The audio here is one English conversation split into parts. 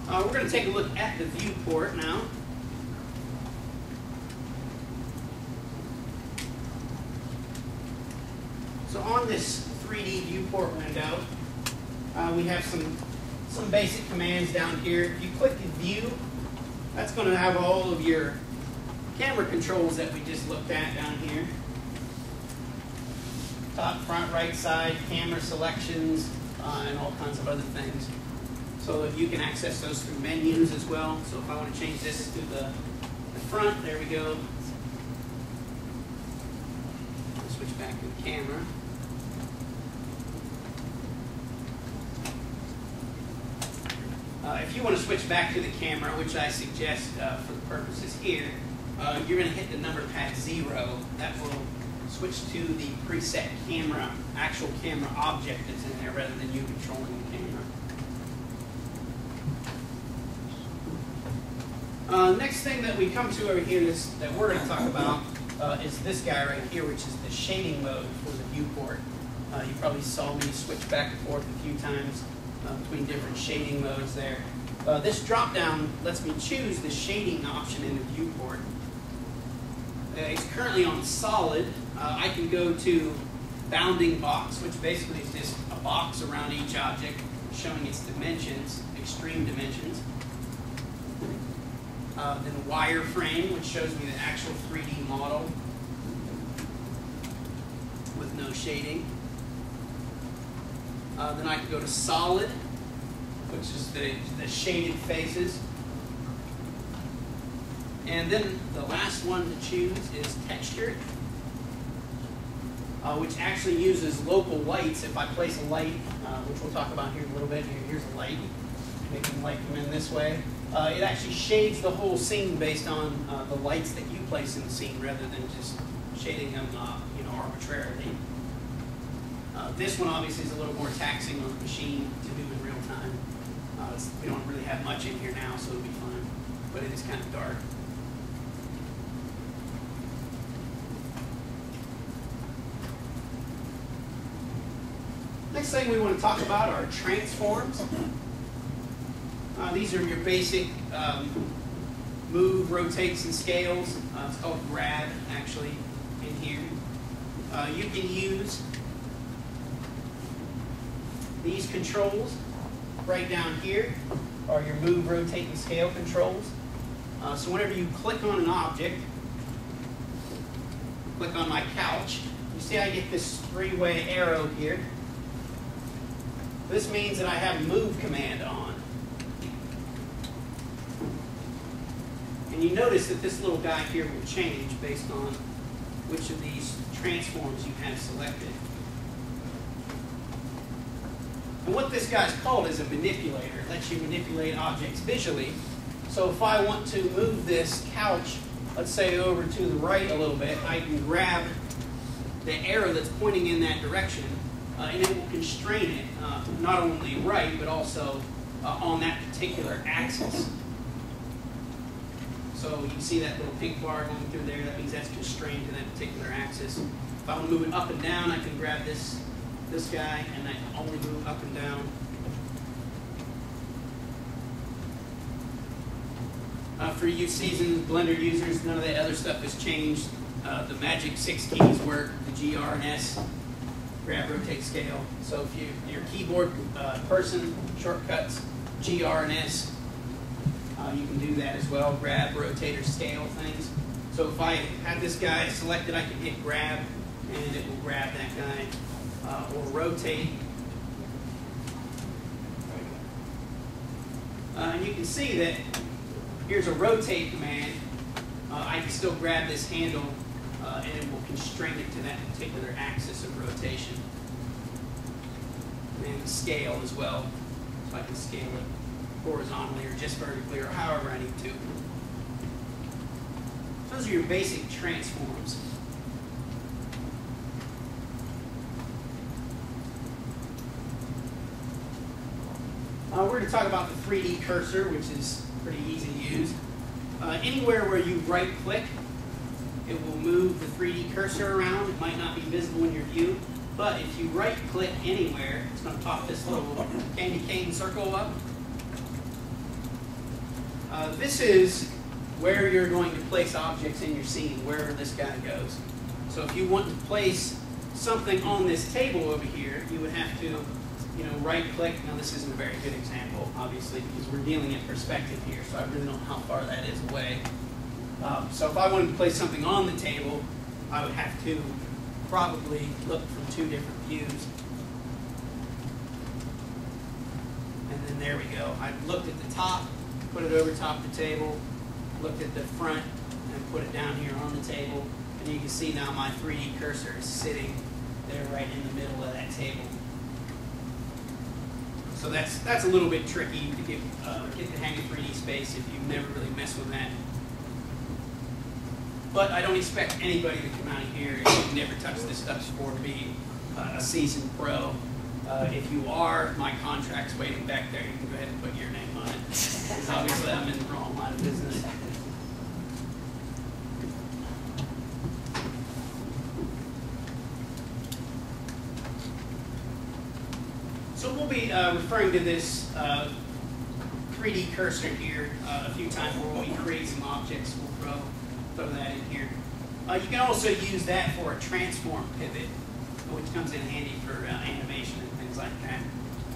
We're going to take a look at the viewport now. So on this 3D viewport window, we have some basic commands down here. If you click View, that's going to have all of your camera controls that we just looked at down here. Top, front, right side, camera selections, and all kinds of other things. So if you can access those through menus as well. So if I want to change this to the front, there we go. I'll switch back to the camera. If you want to switch back to the camera, which I suggest for the purposes here, you're going to hit the number pad 0. That will switch to the preset camera, actual camera object that's in there rather than you controlling the camera. Next thing that we come to over here that we're going to talk about is this guy right here, which is the shading mode for the viewport. You probably saw me switch back and forth a few times between different shading modes there. This drop-down lets me choose the shading option in the viewport. It's currently on solid. I can go to bounding box, which basically is just a box around each object showing its dimensions, extreme dimensions. Then wireframe, which shows me the actual 3D model with no shading. Then I can go to solid, which is the shaded faces. And then the last one to choose is texture, which actually uses local lights. If I place a light, which we'll talk about here in a little bit, here's a light, making the light come in this way. It actually shades the whole scene based on the lights that you place in the scene rather than just shading them arbitrarily. This one obviously is a little more taxing on the machine to do in real time. We don't really have much in here now, so it'll be fine, but it is kind of dark. Next thing we want to talk about are transforms. These are your basic move, rotates, and scales. It's called grab, actually, in here. You can use these controls right down here are your move, rotate, and scale controls. So whenever you click on an object, click on my couch, you see I get this three-way arrow here. This means that I have a move command on. And you notice that this little guy here will change based on which of these transforms you have selected. And what this guy's called is a manipulator. It lets you manipulate objects visually. So if I want to move this couch, let's say over to the right a little bit, I can grab the arrow that's pointing in that direction, and it will constrain it, not only right, but also on that particular axis. So you can see that little pink bar going through there. That means that's constrained to that particular axis. If I want to move it up and down, I can grab this guy, and I can only move up and down. For you seasoned Blender users, none of that other stuff has changed. The magic 6 keys work, the G, R, and S, grab, rotate, scale. So if you're a keyboard person, shortcuts, G, R, and S, you can do that as well, grab, rotate, or scale things. So if I have this guy selected, I can hit grab, and it will grab that guy, or rotate. And you can see that here's a rotate command. I can still grab this handle, and it will constrain it to that particular axis of rotation. And scale as well, so I can scale it horizontally or just vertically or however I need to. Those are your basic transforms. We're going to talk about the 3D cursor, which is pretty easy to use. Anywhere where you right click, it will move the 3D cursor around. It might not be visible in your view, but if you right click anywhere, it's going to pop this little candy cane circle up. This is where you're going to place objects in your scene, wherever this guy goes. So if you want to place something on this table over here, you would have to, right-click. Now this isn't a very good example, obviously, because we're dealing in perspective here, so I really don't know how far that is away. So if I wanted to place something on the table, I would have to probably look from two different views. And then there we go. I looked at the top, put it over top of the table, looked at the front, and put it down here on the table. And you can see now my 3D cursor is sitting there right in the middle of that table. So that's a little bit tricky to get the hang of 3D space if you've never really messed with that. But I don't expect anybody to come out of here if you've never touched this stuff before to be a seasoned pro. If you are, my contract's waiting back there. You can go ahead and put your name on it. Because obviously I'm in the wrong line of business. So we'll be referring to this 3D cursor here a few times where we create some objects. We'll throw that in here. You can also use that for a transform pivot, which comes in handy for animation and things like that.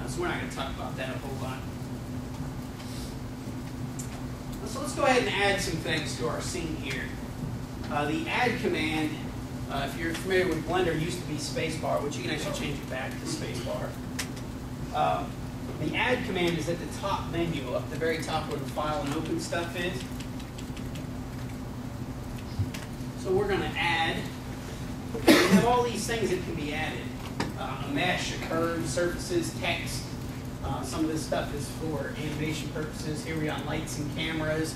So we're not going to talk about that a whole lot. So let's go ahead and add some things to our scene here. The add command, if you're familiar with Blender, used to be spacebar, which you can actually change it back to spacebar. The add command is at the top menu, up the very top where the file and open stuff is. So we're going to add. We have all these things that can be added. A mesh, a curve, surfaces, text. Some of this stuff is for animation purposes. Here we got lights and cameras,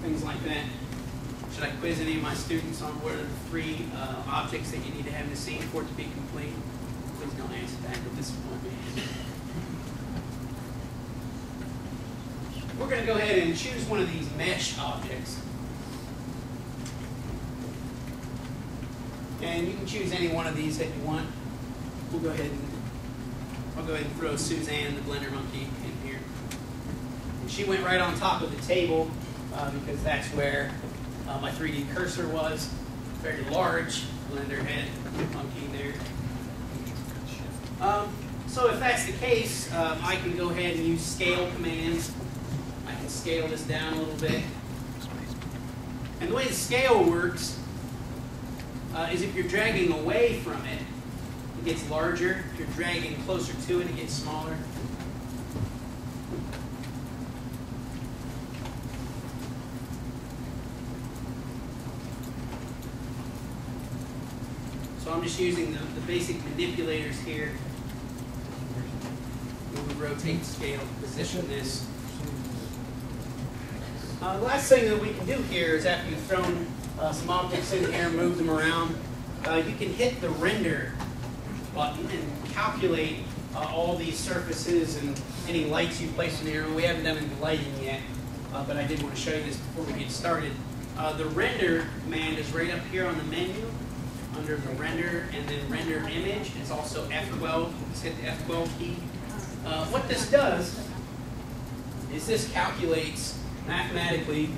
things like that. Should I quiz any of my students on what are the 3 objects that you need to have in the scene for it to be complete? Please don't answer that, it'll disappoint me. We're going to go ahead and choose one of these mesh objects. And you can choose any one of these that you want. I'll go ahead and throw Suzanne, the Blender monkey, in here. And she went right on top of the table because that's where my 3D cursor was. Very large Blender head monkey there. So if that's the case, I can go ahead and use scale commands. I can scale this down a little bit. And the way the scale works is if you're dragging away from it, it gets larger. If you're dragging closer to it, it gets smaller. So I'm just using the basic manipulators here. Move, rotate, scale, position this. The last thing that we can do here is after you've thrown some objects in here, move them around, you can hit the render button and calculate all these surfaces and any lights you place in here. We haven't done any lighting yet, but I did want to show you this before we get started. The render command is right up here on the menu under the render and then render image. It's also F12. Just hit the F12 key. What this does is this calculates mathematically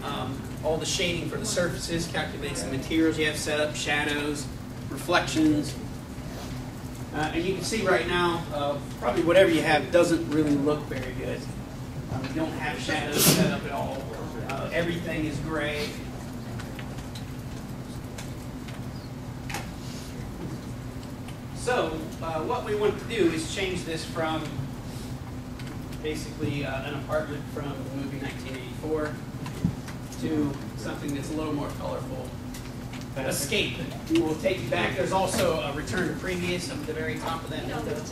all the shading for the surfaces, calculates the materials you have set up, shadows, reflections. And you can see right now, probably whatever you have doesn't really look very good. You don't have shadows set up at all. Everything is gray. So what we want to do is change this from basically an apartment from the movie 1984 to something that's a little more colorful. Escape. We will take you back. There's also a return to previous up at the very top of that window.